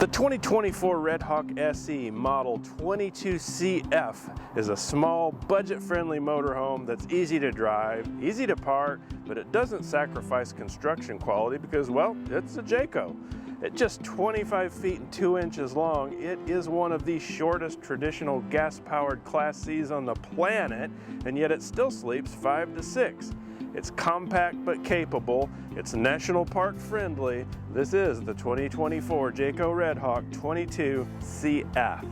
The 2024 Redhawk SE Model 22CF is a small, budget-friendly motorhome that's easy to drive, easy to park, but it doesn't sacrifice construction quality because, well, it's a Jayco. At just 25 feet and 2 inches long, it is one of the shortest traditional gas-powered Class Cs on the planet, and yet it still sleeps 5 to 6. It's compact but capable. It's national park friendly. This is the 2024 Jayco Redhawk 22CF.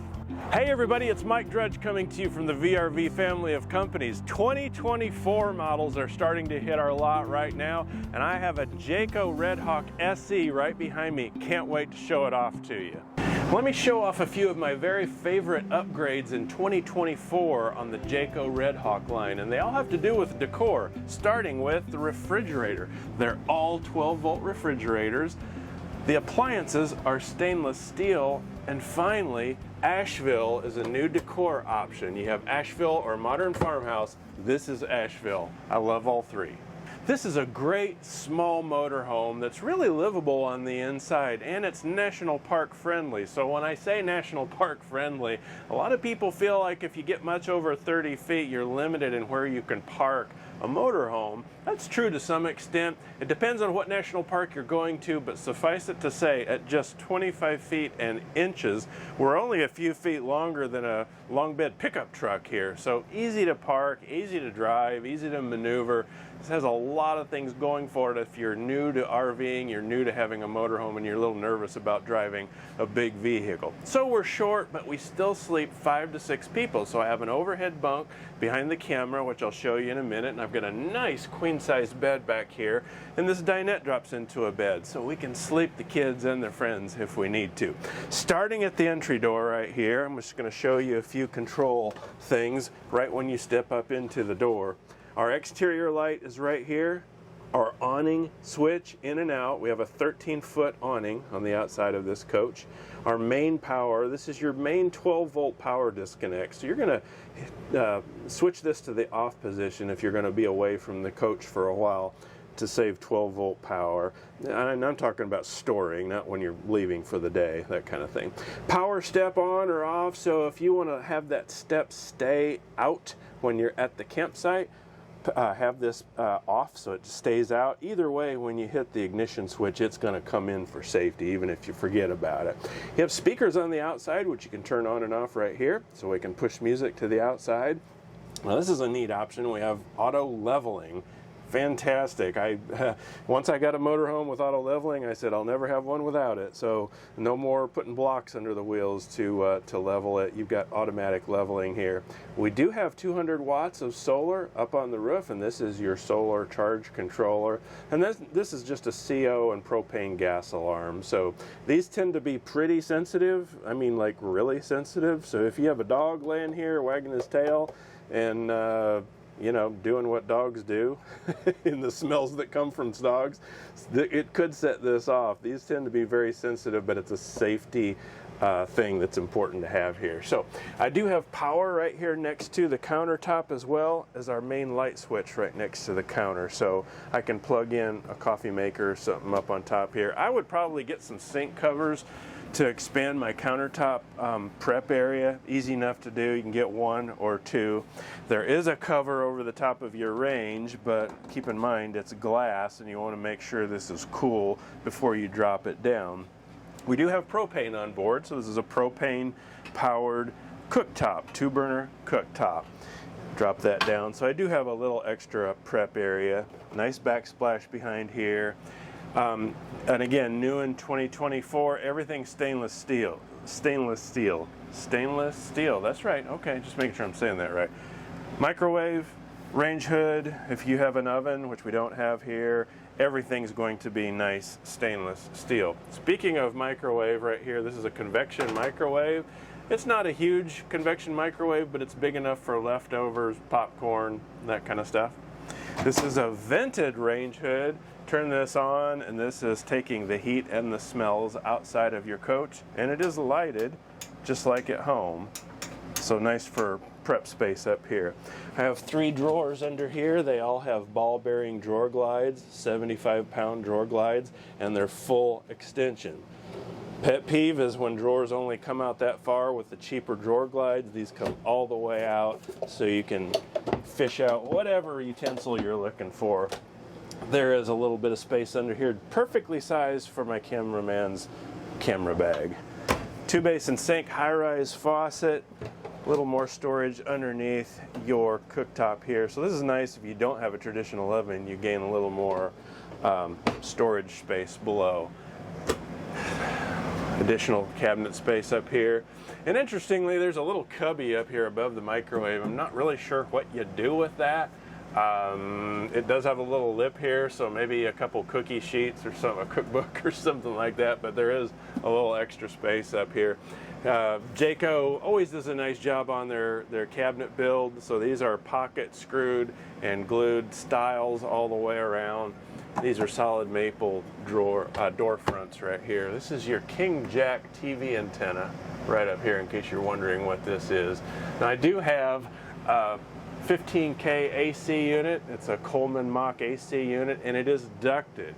Hey everybody, it's Mike Drudge coming to you from the VRV family of companies. 2024 models are starting to hit our lot right now, and I have a Jayco Redhawk SE right behind me. Can't wait to show it off to you. Let me show off a few of my very favorite upgrades in 2024 on the Jayco Redhawk line, and they all have to do with decor, starting with the refrigerator. They're all 12-volt refrigerators. The appliances are stainless steel, and finally, Asheville is a new decor option. You have Asheville or Modern Farmhouse. This is Asheville. I love all three. This is a great small motorhome that's really livable on the inside, and it's national park friendly. So when I say national park friendly, a lot of people feel like if you get much over 30 feet, you're limited in where you can park a motorhome. That's true to some extent. It depends on what national park you're going to, but suffice it to say, at just 25 feet and inches, we're only a few feet longer than a long bed pickup truck here. So easy to park, easy to drive, easy to maneuver. This has a lot of things going for it. If you're new to RVing, you're new to having a motorhome, and you're a little nervous about driving a big vehicle. So we're short, but we still sleep 5 to 6 people. So I have an overhead bunk behind the camera, which I'll show you in a minute, and I've got a nice queen-size bed back here, and this dinette drops into a bed, so we can sleep the kids and their friends if we need to. Starting at the entry door right here, I'm just going to show you a few control things right when you step up into the door. Our exterior light is right here. Our awning switch in and out. We have a 13-foot awning on the outside of this coach. Our main power, this is your main 12-volt power disconnect. So you're going to switch this to the off position if you're going to be away from the coach for a while to save 12-volt power. And I'm talking about storing, not when you're leaving for the day, that kind of thing. Power step on or off, so if you want to have that step stay out when you're at the campsite, have this off so it stays out. Either way, when you hit the ignition switch, it's going to come in for safety, even if you forget about it. You have speakers on the outside, which you can turn on and off right here, so we can push music to the outside. Now this is a neat option. We have auto leveling. Fantastic. Once I got a motorhome with auto leveling, I said I'll never have one without it. So no more putting blocks under the wheels to level it. You've got automatic leveling here. We do have 200 watts of solar up on the roof, and this is your solar charge controller. And this is just a CO and propane gas alarm. So these tend to be pretty sensitive. I mean, like really sensitive. So if you have a dog laying here wagging his tail and you know, doing what dogs do in the smells that come from dogs, it could set this off. These tend to be very sensitive, but it's a safety thing that's important to have here. So I do have power right here next to the countertop, as well as our main light switch right next to the counter. So I can plug in a coffee maker or something up on top here. I would probably get some sink covers to expand my countertop prep area. Easy enough to do. You can get one or two. There is a cover over the top of your range, but keep in mind it's glass, and you want to make sure this is cool before you drop it down. We do have propane on board, so this is a propane powered cooktop, 2-burner cooktop. Drop that down. So I do have a little extra prep area. Nice backsplash behind here. And again, new in 2024, everything stainless steel. Stainless steel. Stainless steel, that's right. Okay, just making sure I'm saying that right. Microwave, range hood, if you have an oven, which we don't have here, everything's going to be nice stainless steel. Speaking of microwave right here, this is a convection microwave. It's not a huge convection microwave, but it's big enough for leftovers, popcorn, that kind of stuff. This is a vented range hood. Turn this on, and this is taking the heat and the smells outside of your coach, and it is lighted just like at home. So nice for prep space up here. I have 3 drawers under here. They all have ball bearing drawer glides, 75-pound drawer glides, and they're full extension. Pet peeve is when drawers only come out that far. With the cheaper drawer glides, these come all the way out so you can fish out whatever utensil you're looking for. There is a little bit of space under here, perfectly sized for my cameraman's camera bag. 2-basin sink, high-rise faucet, a little more storage underneath your cooktop here. So this is nice if you don't have a traditional oven, you gain a little more storage space below. Additional cabinet space up here. And interestingly, there's a little cubby up here above the microwave. I'm not really sure what you do with that. It does have a little lip here, so maybe a couple cookie sheets or something, a cookbook or something like that, but there is a little extra space up here. Jayco always does a nice job on their cabinet build, so these are pocket screwed and glued stiles all the way around. These are solid maple door fronts right here. This is your King Jack TV antenna right up here, in case you're wondering what this is. Now I do have 15K AC unit. It's a Coleman Mach AC unit, and it is ducted,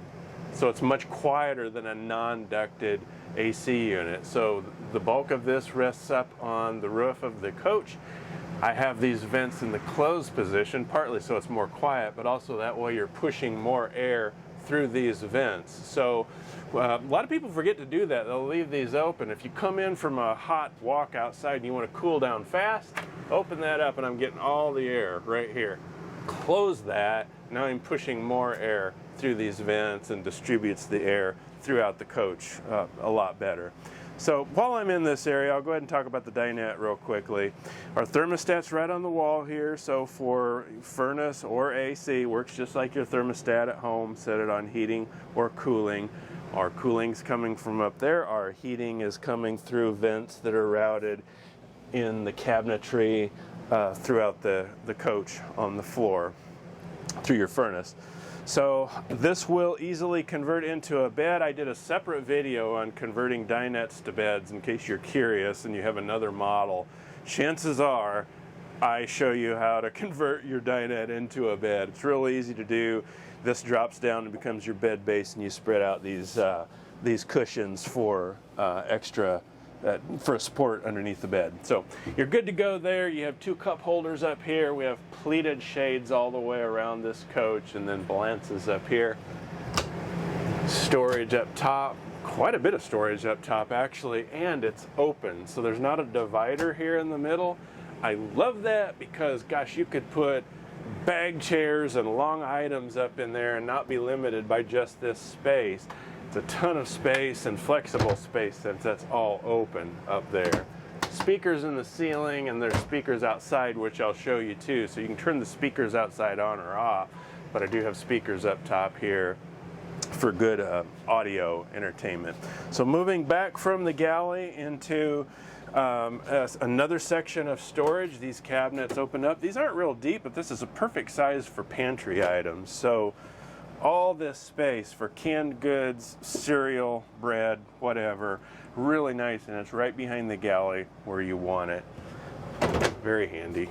so it's much quieter than a non-ducted AC unit. So the bulk of this rests up on the roof of the coach. I have these vents in the closed position, partly so it's more quiet, but also that way you're pushing more air through these vents. So a lot of people forget to do that. They'll leave these open. If you come in from a hot walk outside and you want to cool down fast, open that up and I'm getting all the air right here. Close that, now I'm pushing more air through these vents and distributes the air throughout the coach a lot better. So while I'm in this area, I'll go ahead and talk about the dinette real quickly. Our thermostat's right on the wall here, so for furnace or AC, works just like your thermostat at home. Set it on heating or cooling. Our cooling's coming from up there. Our heating is coming through vents that are routed in the cabinetry throughout the coach on the floor through your furnace. So this will easily convert into a bed. I did a separate video on converting dinettes to beds in case you're curious and you have another model. Chances are I show you how to convert your dinette into a bed. It's really easy to do. This drops down and becomes your bed base, and you spread out these cushions for extra for a support underneath the bed. So you're good to go there. You have 2 cup holders up here. We have pleated shades all the way around this coach, and then balances up here. Storage up top. Quite a bit of storage up top actually, and it's open, so there's not a divider here in the middle. I love that because, gosh, you could put bag chairs and long items up in there and not be limited by just this space. It's a ton of space and flexible space since that's all open up there. Speakers in the ceiling, and there's speakers outside, which I'll show you too. So you can turn the speakers outside on or off, but I do have speakers up top here for good audio entertainment. So moving back from the galley into another section of storage. These cabinets open up. These aren't real deep, but this is a perfect size for pantry items. So all this space for canned goods, cereal, bread, whatever, really nice, and it's right behind the galley where you want it. Very handy.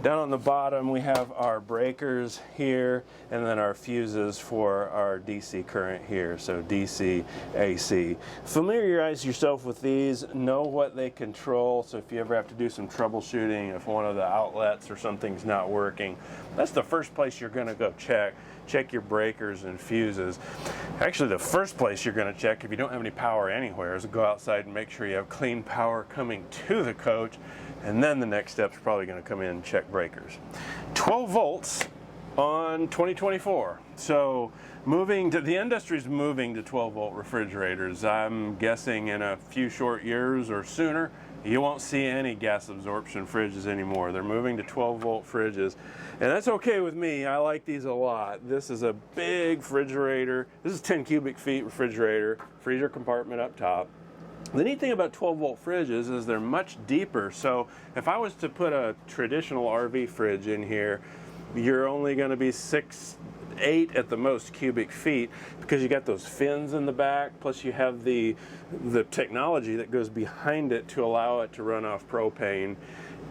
Down on the bottom we have our breakers here, and then our fuses for our DC current here, so DC, AC. Familiarize yourself with these, know what they control, so if you ever have to do some troubleshooting, if one of the outlets or something's not working, that's the first place you're going to go check. Check your breakers and fuses. Actually, the first place you're going to check if you don't have any power anywhere is go outside and make sure you have clean power coming to the coach, and then the next step is probably going to come in and check breakers. 12 volts on 2024. So the industry's moving to 12 volt refrigerators. I'm guessing in a few short years or sooner, you won't see any gas absorption fridges anymore. They're moving to 12 volt fridges, and that's okay with me. I like these a lot. This is a big refrigerator. This is 10 cubic feet refrigerator, freezer compartment up top. The neat thing about 12 volt fridges is they're much deeper. So if I was to put a traditional RV fridge in here, you're only going to be 6, 8 at the most cubic feet, because you got those fins in the back, plus you have the technology that goes behind it to allow it to run off propane.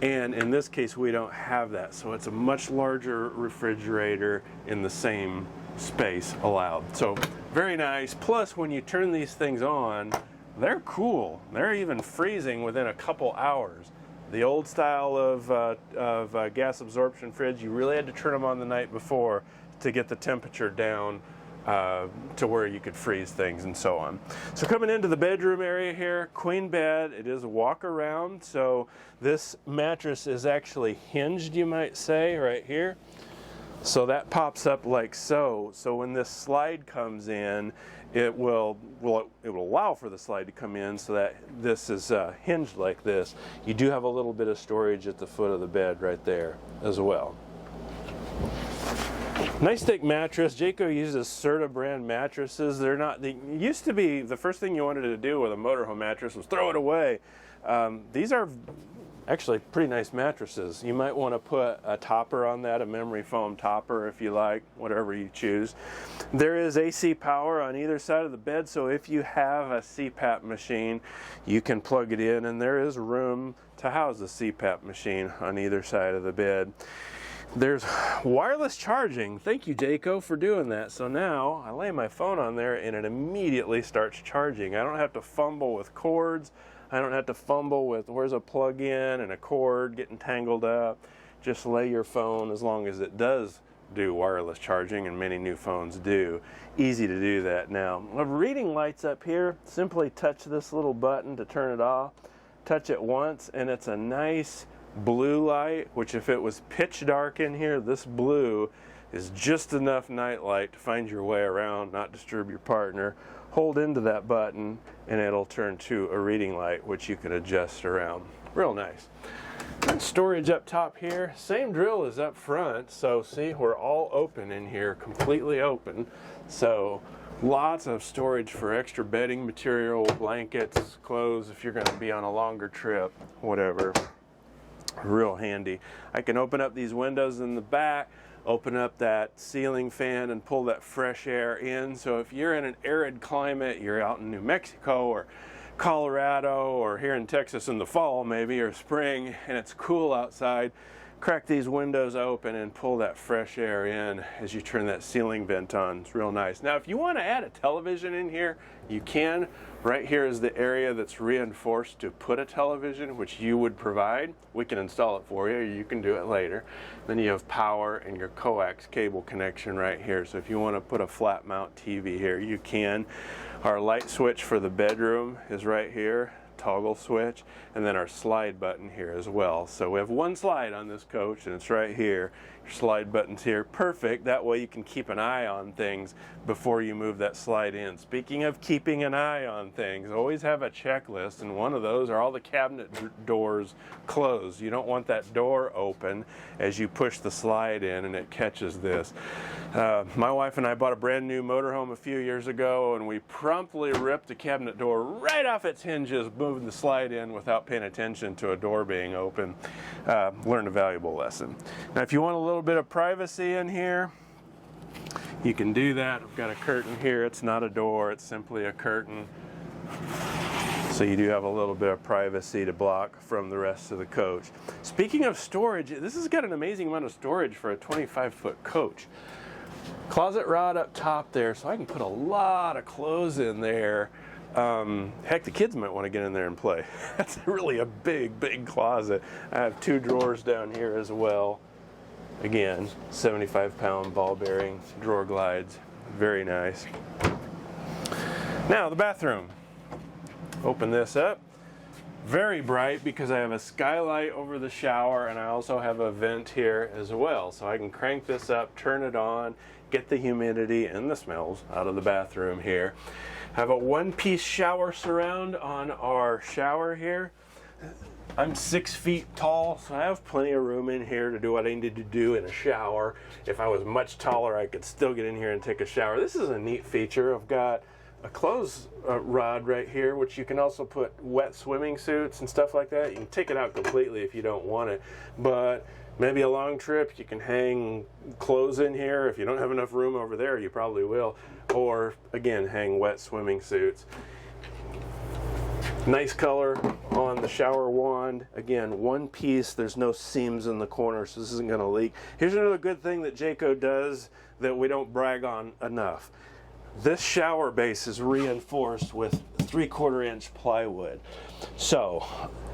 And in this case we don't have that, so it's a much larger refrigerator in the same space allowed. So very nice. Plus when you turn these things on, they're cool. They're even freezing within a couple hours. The old style of gas absorption fridge, you really had to turn them on the night before to get the temperature down to where you could freeze things and so on. So coming into the bedroom area here, queen bed. It is a walk around, so this mattress is actually hinged, you might say, right here. So that pops up like so. So when this slide comes in, it will allow for the slide to come in so that this is hinged like this. You do have a little bit of storage at the foot of the bed right there as well. Nice thick mattress. Jayco uses Serta brand mattresses. They used to be the first thing you wanted to do with a motorhome mattress was throw it away. These are actually pretty nice mattresses. You might want to put a topper on that, a memory foam topper if you like, whatever you choose. There is AC power on either side of the bed, so if you have a CPAP machine, you can plug it in, and there is room to house the CPAP machine on either side of the bed. There's wireless charging. Thank you, Jayco, for doing that. So now I lay my phone on there and it immediately starts charging. I don't have to fumble with cords. I don't have to fumble with where's a plug-in and a cord getting tangled up. Just lay your phone, as long as it does do wireless charging, and many new phones do. Easy to do that now. Reading lights up here, simply touch this little button to turn it off. Touch it once and it's a nice blue light, which if it was pitch dark in here, this blue is just enough night light to find your way around, not disturb your partner. Hold into that button and it'll turn to a reading light, which you can adjust around. Real nice. And storage up top here, same drill as up front. So see, we're all open in here, completely open. So lots of storage for extra bedding material, blankets, clothes if you're going to be on a longer trip, whatever. Real handy. I can open up these windows in the back, open up that ceiling fan and pull that fresh air in. So if you're in an arid climate, you're out in New Mexico or Colorado or here in Texas in the fall maybe, or spring, and it's cool outside, crack these windows open and pull that fresh air in as you turn that ceiling vent on. It's real nice. Now if you want to add a television in here, you can. Right here is the area that's reinforced to put a television, which you would provide. We can install it for you, or you can do it later. Then you have power and your coax cable connection right here. So if you want to put a flat mount TV here, you can. Our light switch for the bedroom is right here, toggle switch, and then our slide button here as well. So we have one slide on this coach and it's right here. Your slide button's here, perfect. That way you can keep an eye on things before you move that slide in. Speaking of keeping an eye on things, always have a checklist, and one of those are all the cabinet doors closed. You don't want that door open as you push the slide in and it catches this. My wife and I bought a brand new motorhome a few years ago, and we promptly ripped the cabinet door right off its hinges, moving the slide in without paying attention to a door being open. Learned a valuable lesson. Now if you want a little bit of privacy in here, you can do that. I've got a curtain here. It's not a door, it's simply a curtain. So you do have a little bit of privacy to block from the rest of the coach. Speaking of storage, this has got an amazing amount of storage for a 25-foot coach. Closet rod up top there, so I can put a lot of clothes in there. Heck, the kids might want to get in there and play. That's really a big, big closet. I have 2 drawers down here as well. Again, 75-pound ball bearing drawer glides. Very nice. Now, the bathroom. Open this up. Very bright because I have a skylight over the shower, and I also have a vent here as well. So I can crank this up, turn it on, get the humidity and the smells out of the bathroom here. I have a one-piece shower surround on our shower here. I'm 6 feet tall, so I have plenty of room in here to do what I need to do in a shower. If I was much taller, I could still get in here and take a shower. This is a neat feature. I've got a clothes rod right here, which you can also put wet swimming suits and stuff like that. You can take it out completely if you don't want it, but maybe a long trip, you can hang clothes in here. If you don't have enough room over there, you probably will. Or, again, hang wet swimming suits. Nice color on the shower wand. Again, one piece. There's no seams in the corner, so this isn't going to leak. Here's another good thing that Jayco does that we don't brag on enough. this shower base is reinforced with 3/4 inch plywood. So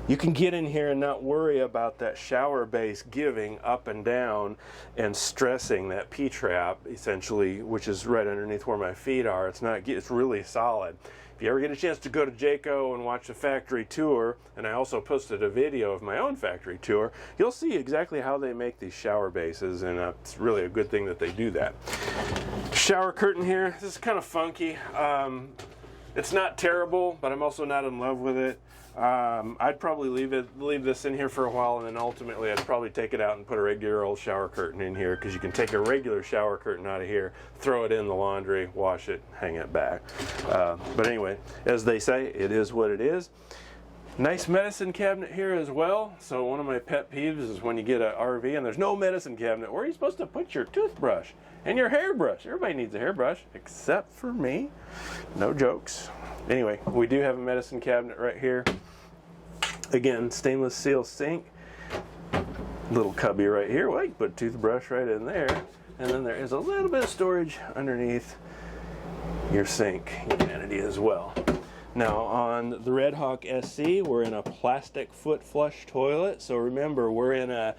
you can get in here and not worry about that shower base giving up and down and stressing that P-trap, essentially, which is right underneath where my feet are. It's really solid. If you ever get a chance to go to Jayco and watch a factory tour, and I also posted a video of my own factory tour, you'll see exactly how they make these shower bases, and it's really a good thing that they do that. Shower curtain here, this is kind of funky. It's not terrible, but I'm also not in love with it. I'd probably leave this in here for a while, and then ultimately I'd probably take it out and put a regular old shower curtain in here, because you can take a regular shower curtain out of here, throw it in the laundry, wash it, hang it back. But anyway, as they say, it is what it is. Nice medicine cabinet here as well. So one of my pet peeves is when you get an RV and there's no medicine cabinet. Where are you supposed to put your toothbrush and your hairbrush? Everybody needs a hairbrush except for me. No jokes. Anyway, we do have a medicine cabinet right here. Again, stainless steel sink. Little cubby right here. Well, you can put a toothbrush right in there. And then there is a little bit of storage underneath your sink vanity as well. Now on the Redhawk SE, we're in a plastic foot flush toilet. So remember, we're in a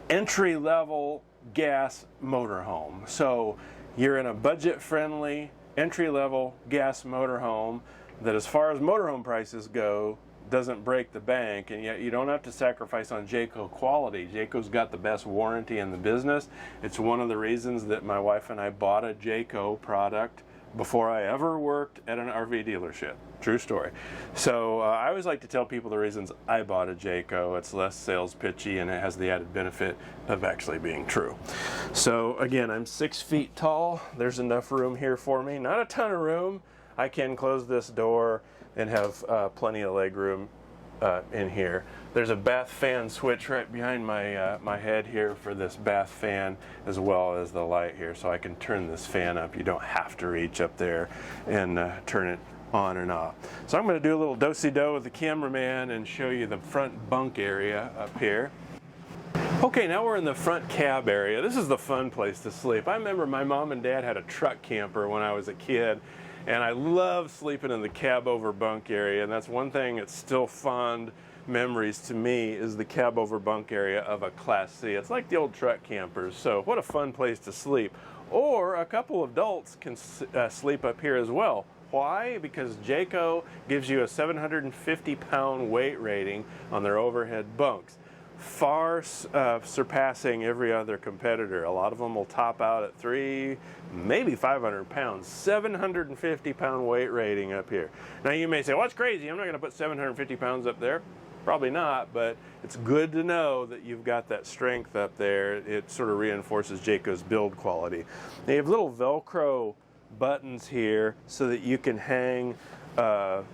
entry-level gas motorhome. So you're in a budget-friendly entry-level gas motorhome that, as far as motorhome prices go, doesn't break the bank, and yet you don't have to sacrifice on Jayco quality. Jayco's got the best warranty in the business. It's one of the reasons that my wife and I bought a Jayco product before I ever worked at an RV dealership. True story. So I always like to tell people the reasons I bought a Jayco. It's less sales pitchy, and it has the added benefit of actually being true. So again, I'm 6 feet tall. There's enough room here for me. Not a ton of room. I can close this door and have plenty of leg room in here. There's a bath fan switch right behind my head here for this bath fan, as well as the light here, so I can turn this fan up. You don't have to reach up there and turn it on and off. So I'm going to do a little do-si-do with the cameraman and show you the front bunk area up here. Okay, now we're in the front cab area. This is the fun place to sleep. I remember my mom and dad had a truck camper when I was a kid, and I love sleeping in the cab over bunk area, and that's one thing that's still fond memories to me, is the cab over bunk area of a Class C. It's like the old truck campers, so what a fun place to sleep. Or a couple of adults can sleep up here as well. Why? Because Jayco gives you a 750-pound weight rating on their overhead bunks, far surpassing every other competitor. A lot of them will top out at 300, maybe 500 pounds. 750-pound weight rating up here. Now you may say, well, that's crazy. I'm not going to put 750 pounds up there. Probably not, but it's good to know that you've got that strength up there. It sort of reinforces Jayco's build quality. They have little Velcro buttons here so that you can hang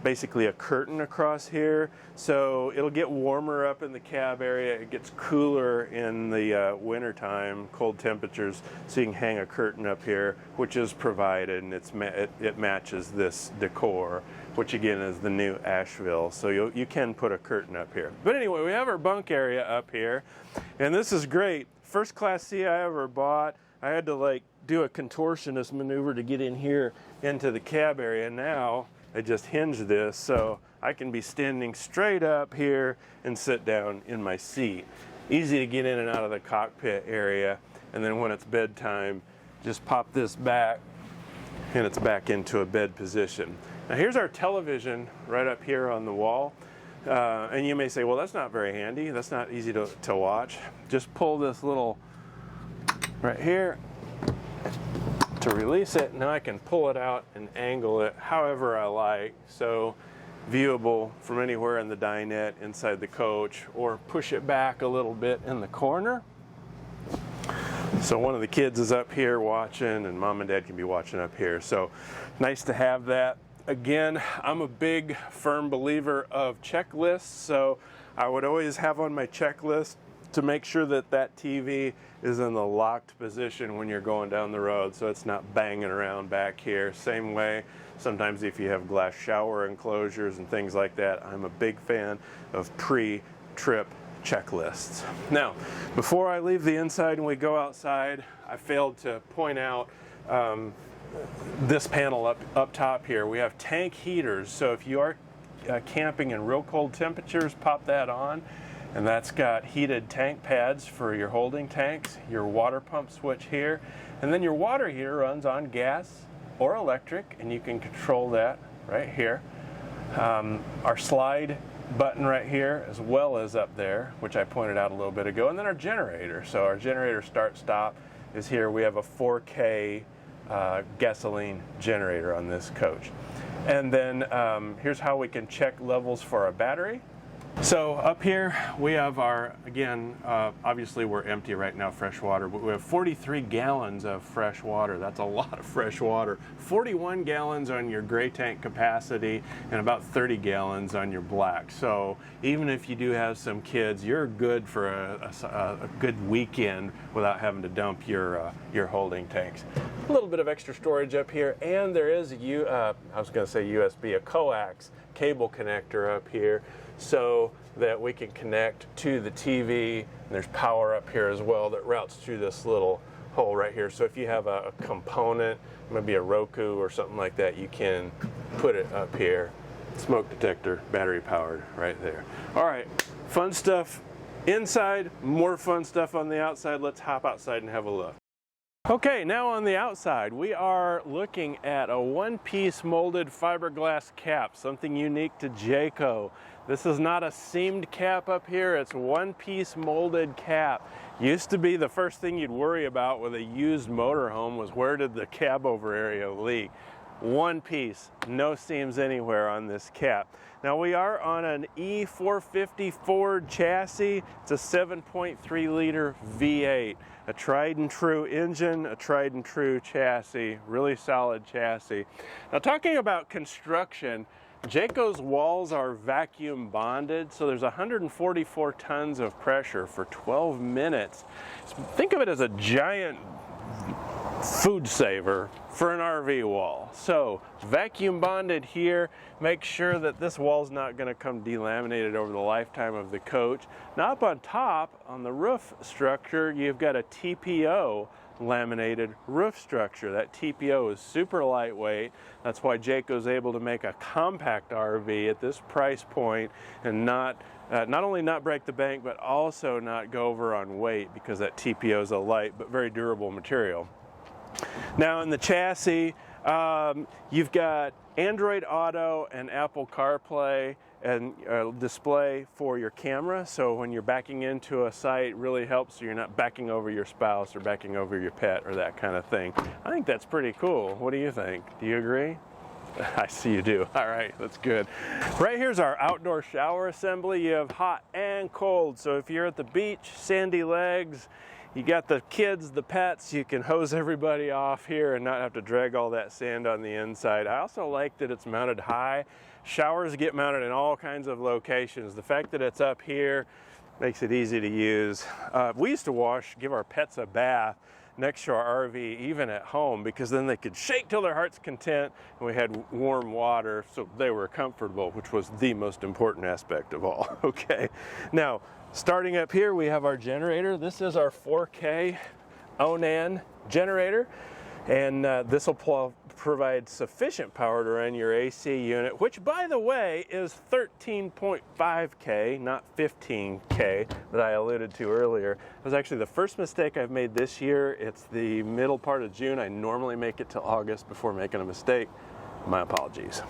basically a curtain across here, so it'll get warmer up in the cab area. It gets cooler in the winter time, cold temperatures, so you can hang a curtain up here, which is provided, and it matches this decor, which again is the new Asheville, so you can put a curtain up here. But anyway, we have our bunk area up here, and this is great. First Class C I ever bought. I had to do a contortionist maneuver to get in here into the cab area. Now I just hinge this so I can be standing straight up here and sit down in my seat. Easy to get in and out of the cockpit area, and then when it's bedtime, just pop this back and it's back into a bed position. Now here's our television right up here on the wall, and you may say, well, that's not very handy, that's not easy to watch. Just pull this little right here to release it. Now I can pull it out and angle it however I like, so viewable from anywhere in the dinette, inside the coach, or push it back a little bit in the corner. So one of the kids is up here watching, and mom and dad can be watching up here. So nice to have that. Again, I'm a big firm believer of checklists, so I would always have on my checklist to make sure that that TV is in the locked position when you're going down the road, so it's not banging around back here. Same way, sometimes if you have glass shower enclosures and things like that, I'm a big fan of pre-trip checklists. Now, before I leave the inside and we go outside, I failed to point out this panel up top here, we have tank heaters. So if you are camping in real cold temperatures, pop that on. And that's got heated tank pads for your holding tanks, your water pump switch here. And then your water heater runs on gas or electric, and you can control that right here. Our slide button right here, as well as up there, which I pointed out a little bit ago. And then our generator. So our generator start stop is here. We have a 4K gasoline generator on this coach. And then here's how we can check levels for our battery. So up here we have our, again, obviously we're empty right now, fresh water, but we have 43 gallons of fresh water. That's a lot of fresh water. 41 gallons on your gray tank capacity and about 30 gallons on your black. So even if you do have some kids, you're good for a good weekend without having to dump your holding tanks. A little bit of extra storage up here, and there is I was going to say USB, a coax cable connector up here, so that we can connect to the TV. And there's power up here as well that routes through this little hole right here. So if you have a component, maybe a Roku or something like that, you can put it up here. Smoke detector, battery powered right there. All right, fun stuff inside, more fun stuff on the outside. Let's hop outside and have a look. Okay, now on the outside, we are looking at a one-piece molded fiberglass cap, something unique to Jayco. This is not a seamed cap up here, it's one-piece molded cap. Used to be the first thing you'd worry about with a used motorhome was where did the cab over area leak. One piece, no seams anywhere on this cap. Now we are on an E450 Ford chassis. It's a 7.3 liter V8, a tried and true engine, a tried and true chassis, really solid chassis. Now talking about construction, Jayco's walls are vacuum bonded, so there's 144 tons of pressure for 12 minutes. Think of it as a giant food saver for an RV wall. So vacuum bonded here, make sure that this wall's not going to come delaminated over the lifetime of the coach. Now up on top, on the roof structure, you've got a TPO laminated roof structure. That TPO is super lightweight. That's why Jayco's able to make a compact RV at this price point and not only not break the bank, but also not go over on weight, because that TPO is a light but very durable material. Now in the chassis, you've got Android Auto and Apple CarPlay and display for your camera, so when you're backing into a site, it really helps so you're not backing over your spouse or backing over your pet or that kind of thing. I think that's pretty cool. What do you think? Do you agree? I see you do. All right, that's good. Right here's our outdoor shower assembly. You have hot and cold, so if you're at the beach, sandy legs, you got the kids, the pets, you can hose everybody off here and not have to drag all that sand on the inside. I also like that it's mounted high. Showers get mounted in all kinds of locations. The fact that it's up here makes it easy to use. We used to give our pets a bath next to our RV, even at home, because then they could shake till their heart's content, and we had warm water, so they were comfortable, which was the most important aspect of all. Okay, now starting up here, we have our generator. This is our 4K Awning generator, and this will provide sufficient power to run your AC unit, which, by the way, is 13.5K, not 15K that I alluded to earlier. It was actually the first mistake I've made this year. It's the middle part of June. I normally make it till August before making a mistake. My apologies.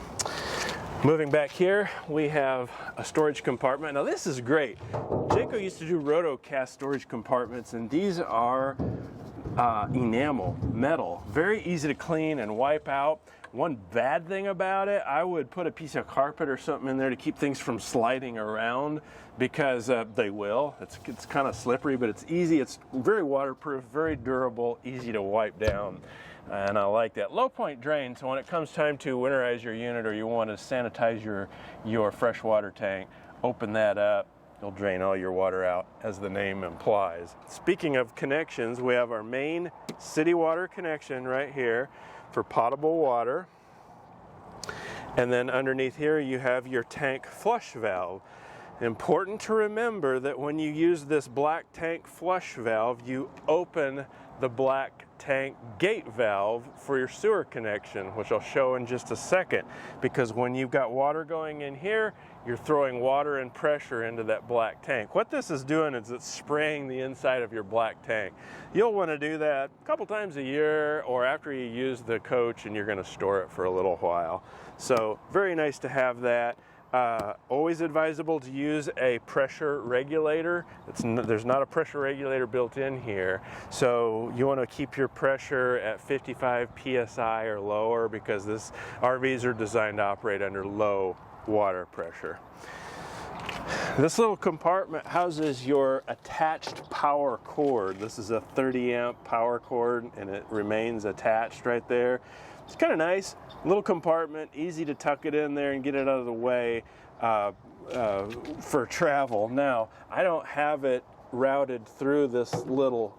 Moving back here, we have a storage compartment. Now this is great. Jayco used to do rotocast storage compartments, and these are enamel, metal, very easy to clean and wipe out. One bad thing about it, I would put a piece of carpet or something in there to keep things from sliding around, because they will. It's kind of slippery, but it's easy. It's very waterproof, very durable, easy to wipe down. And I like that. Low point drain, so when it comes time to winterize your unit or you want to sanitize your freshwater tank, open that up. It'll drain all your water out, as the name implies. Speaking of connections, we have our main city water connection right here for potable water. And then underneath here you have your tank flush valve. Important to remember that when you use this black tank flush valve, you open the black tank gate valve for your sewer connection, which I'll show in just a second, because when you've got water going in here, you're throwing water and pressure into that black tank. What this is doing is it's spraying the inside of your black tank. You'll want to do that a couple times a year or after you use the coach and you're going to store it for a little while. So very nice to have that. Always advisable to use a pressure regulator. There's not a pressure regulator built in here, so you want to keep your pressure at 55 psi or lower, because this RVs are designed to operate under low water pressure. This little compartment houses your attached power cord. This is a 30 amp power cord and it remains attached right there. It's kind of nice, little compartment, easy to tuck it in there and get it out of the way for travel. Now, I don't have it routed through this little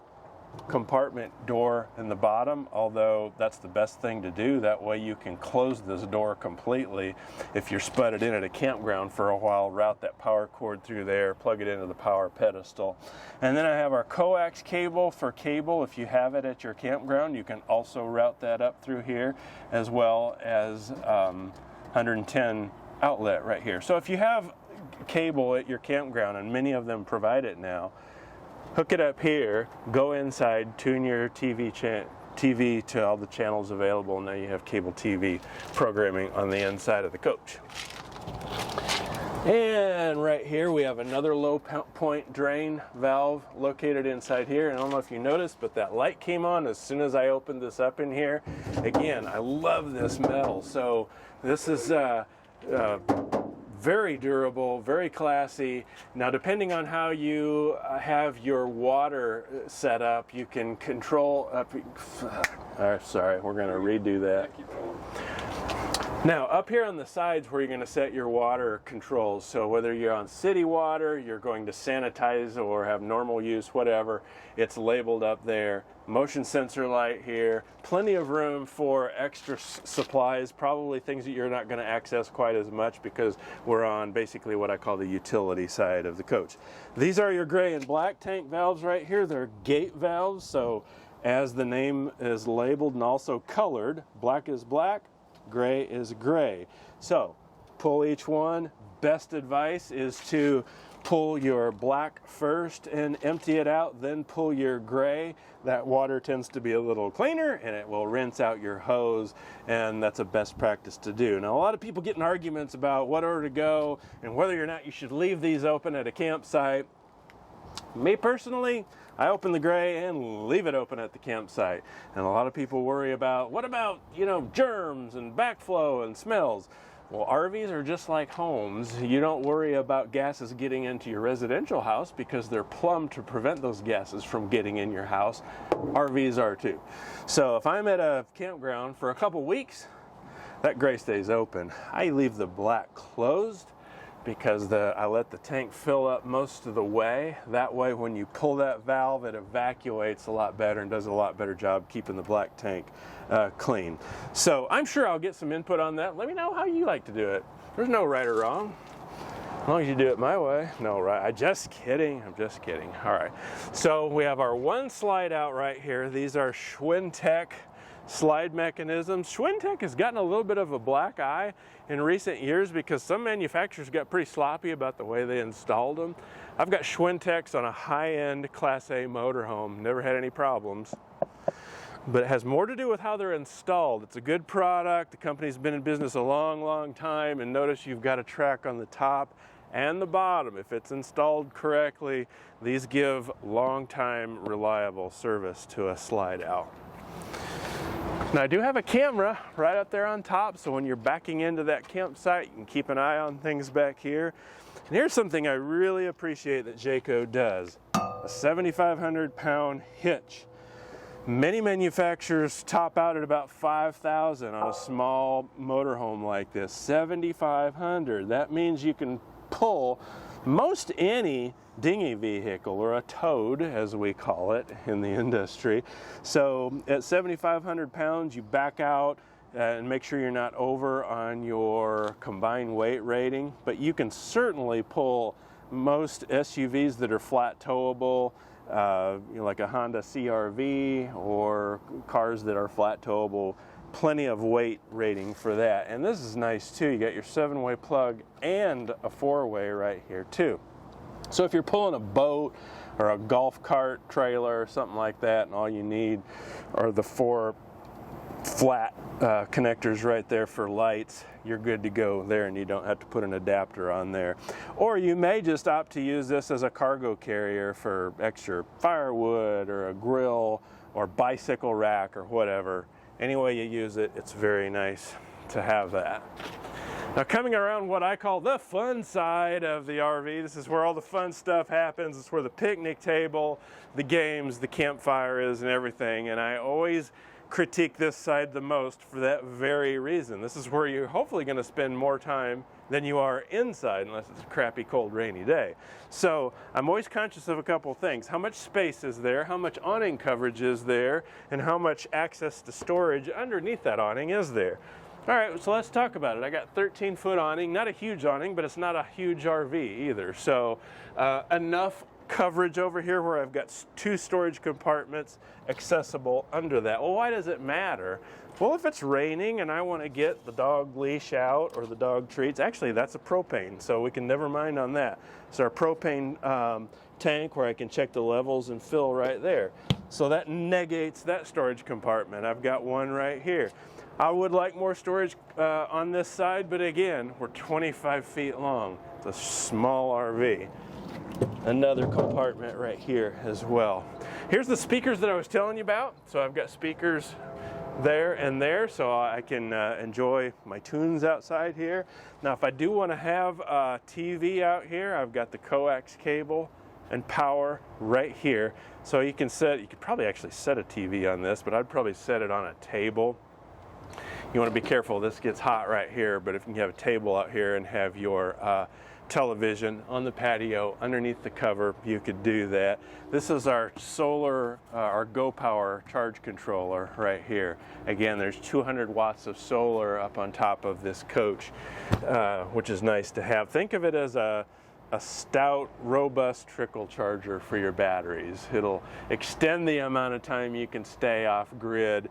compartment door in the bottom, although that's the best thing to do. That way you can close this door completely. If you're spudded in at a campground for a while, route that power cord through there, plug it into the power pedestal. And then I have our coax cable for cable. If you have it at your campground, you can also route that up through here, as well as 110 outlet right here. So if you have cable at your campground, and many of them provide it now, hook it up here, go inside, tune your TV to all the channels available. Now you have cable TV programming on the inside of the coach. And right here we have another low point drain valve located inside here. And I don't know if you noticed, but that light came on as soon as I opened this up in here. Again, I love this metal. So this is very durable, very classy. Now, depending on how you have your water set up, you can control sorry, we're going to redo that. Now, up here on the sides where you're going to set your water controls, so whether you're on city water, you're going to sanitize or have normal use, whatever, it's labeled up there. Motion sensor light here, plenty of room for extra supplies, probably things that you're not going to access quite as much because we're on basically what I call the utility side of the coach. These are your gray and black tank valves right here. They're gate valves, so as the name is labeled and also colored, black is black, gray is gray. So pull each one. Best advice is to pull your black first and empty it out, then pull your gray. That water tends to be a little cleaner and it will rinse out your hose, and that's a best practice to do. Now, a lot of people get in arguments about what order to go and whether or not you should leave these open at a campsite. Me personally, I open the gray and leave it open at the campsite. And a lot of people worry about, what about, germs and backflow and smells? Well, RVs are just like homes. You don't worry about gases getting into your residential house because they're plumbed to prevent those gases from getting in your house. RVs are too. So if I'm at a campground for a couple weeks, that gray stays open. I leave the black closed because I let the tank fill up most of the way. That way, when you pull that valve, it evacuates a lot better and does a lot better job keeping the black tank clean. So I'm sure I'll get some input on that. Let me know how you like to do it. There's no right or wrong, as long as you do it my way. No right. I'm just kidding. All right. So we have our one slide out right here. These are Schwintech slide mechanisms. Schwintech has gotten a little bit of a black eye in recent years because some manufacturers got pretty sloppy about the way they installed them. I've got Schwintechs on a high-end Class A motorhome, never had any problems. But it has more to do with how they're installed. It's a good product. The company's been in business a long, long time, and notice you've got a track on the top and the bottom. If it's installed correctly, these give long-time reliable service to a slide out. Now, I do have a camera right up there on top, so when you're backing into that campsite, you can keep an eye on things back here. And here's something I really appreciate that Jayco does: a 7,500-pound hitch. Many manufacturers top out at about 5,000 on a small motorhome like this. 7,500. That means you can pull most any dinghy vehicle, or a toad as we call it in the industry. So at 7,500 pounds, you back out and make sure you're not over on your combined weight rating, but you can certainly pull most SUVs that are flat towable like a Honda CRV or cars that are flat towable. Plenty of weight rating for that. And this is nice too. You got your 7-way plug and a 4-way right here too. So if you're pulling a boat or a golf cart trailer or something like that, and all you need are the 4 flat connectors right there for lights, you're good to go there, and you don't have to put an adapter on there. Or you may just opt to use this as a cargo carrier for extra firewood or a grill or bicycle rack or whatever. Any way you use it, it's very nice to have that. Now, coming around what I call the fun side of the RV, this is where all the fun stuff happens. It's where the picnic table, the games, the campfire is, and everything. And I always critique this side the most for that very reason. This is where you're hopefully going to spend more time than you are inside, unless it's a crappy, cold, rainy day. So I'm always conscious of a couple things. How much space is there? How much awning coverage is there? And how much access to storage underneath that awning is there? All right, so let's talk about it. I got 13-foot awning, not a huge awning, but it's not a huge RV either. So enough coverage over here where I've got 2 storage compartments accessible under that. Well, why does it matter? Well, if it's raining and I want to get the dog leash out or the dog treats, actually that's a propane, so we can never mind on that. It's our propane tank where I can check the levels and fill right there. So that negates that storage compartment. I've got one right here. I would like more storage on this side, but again, we're 25 feet long. It's a small RV. Another compartment right here as well. Here's the speakers that I was telling you about. So I've got speakers there and there, so I can enjoy my tunes outside here. Now, if I do want to have a TV out here, I've got the coax cable and power right here. So you could probably actually set a TV on this, but I'd probably set it on a table. You want to be careful, this gets hot right here, but if you have a table out here and have your television on the patio underneath the cover, you could do that. This is our solar, our Go Power charge controller right here. Again, there's 200 watts of solar up on top of this coach, which is nice to have. Think of it as a stout, robust trickle charger for your batteries. It'll extend the amount of time you can stay off grid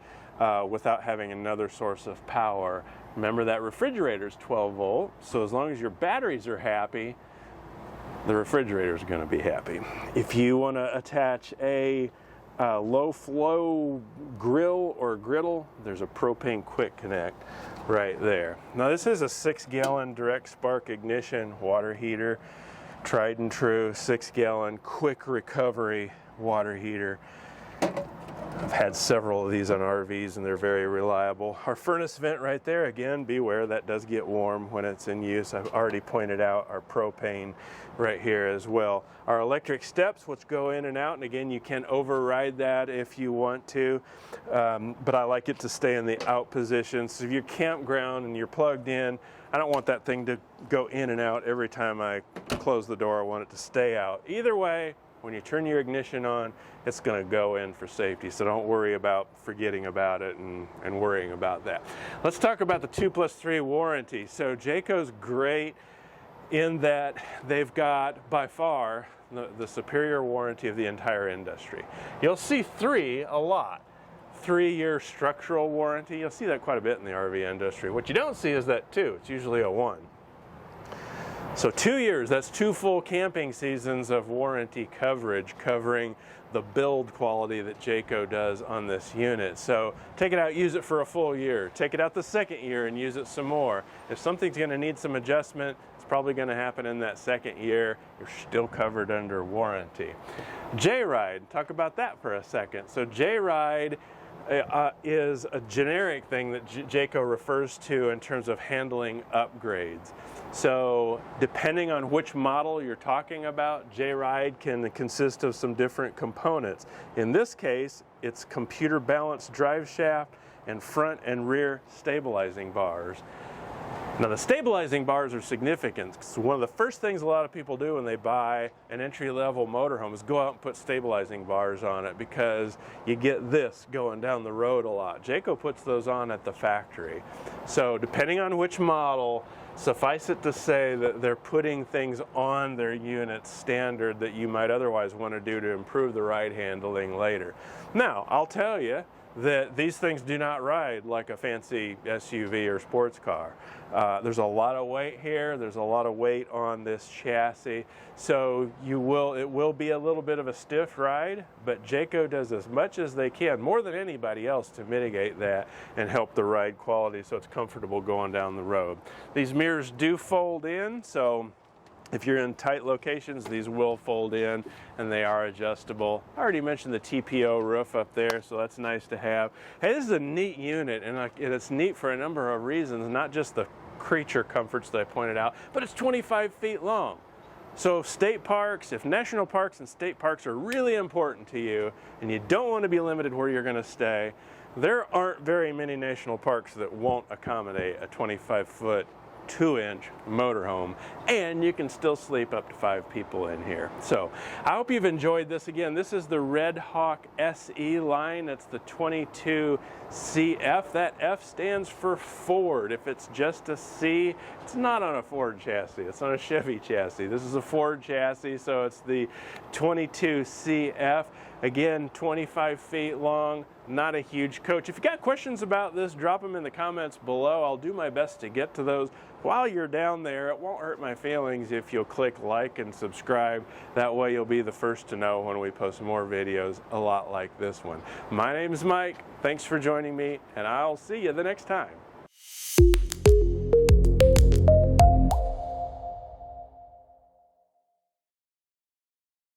without having another source of power. Remember that refrigerator's 12 volt, so as long as your batteries are happy, the refrigerator's going to be happy. If you want to attach a low flow grill or griddle, there's a propane quick connect right there. Now this is a 6-gallon direct spark ignition water heater, tried and true 6-gallon quick recovery water heater. I've had several of these on RVs and they're very reliable. Our furnace vent right there, again, beware, that does get warm when it's in use. I've already pointed out our propane right here as well. Our electric steps, which go in and out, and again, you can override that if you want to, but I like it to stay in the out position. So if you're campground and you're plugged in, I don't want that thing to go in and out every time I close the door. I want it to stay out. Either way, when you turn your ignition on, it's going to go in for safety, so don't worry about forgetting about it and worrying about that. Let's talk about the 2+3 warranty. So Jayco's great in that they've got, by far, the superior warranty of the entire industry. You'll see 3 a lot. 3-year structural warranty. You'll see that quite a bit in the RV industry. What you don't see is that 2. It's usually a 1. So 2 years, that's 2 full camping seasons of warranty coverage covering the build quality that Jayco does on this unit. So take it out, use it for a full year. Take it out the 2nd year and use it some more. If something's going to need some adjustment, it's probably going to happen in that 2nd year. You're still covered under warranty. J-Ride, talk about that for a second. So J-Ride is a generic thing that Jayco refers to in terms of handling upgrades. So depending on which model you're talking about, J-Ride can consist of some different components. In this case, it's computer balanced drive shaft and front and rear stabilizing bars. Now the stabilizing bars are significant. So one of the first things a lot of people do when they buy an entry-level motorhome is go out and put stabilizing bars on it, because you get this going down the road a lot. Jayco puts those on at the factory. So depending on which model, Suffice it to say that they're putting things on their unit standard that you might otherwise want to do to improve the ride handling later. Now, I'll tell you that these things do not ride like a fancy SUV or sports car. There's a lot of weight here, there's a lot of weight on this chassis, so it will be a little bit of a stiff ride, but Jayco does as much as they can, more than anybody else, to mitigate that and help the ride quality so it's comfortable going down the road. These mirrors do fold in, so if you're in tight locations, these will fold in and they are adjustable. I already mentioned the TPO roof up there, so that's nice to have. Hey, this is a neat unit, and it's neat for a number of reasons, not just the creature comforts that I pointed out, but it's 25 feet long. So state parks, if national parks and state parks are really important to you and you don't want to be limited where you're going to stay, there aren't very many national parks that won't accommodate a 25-foot 2-inch motorhome, and you can still sleep up to 5 people in here. So I hope you've enjoyed this. Again, this is the Redhawk SE line. It's the 22CF. That F stands for Ford. If it's just a C, it's not on a Ford chassis. It's on a Chevy chassis. This is a Ford chassis, so it's the 22CF. Again, 25 feet long, not a huge coach. If you got questions about this, drop them in the comments below. I'll do my best to get to those. While you're down there, it won't hurt my feelings if you'll click like and subscribe. That way you'll be the first to know when we post more videos a lot like this one. My name is Mike. Thanks for joining me, and I'll see you the next time.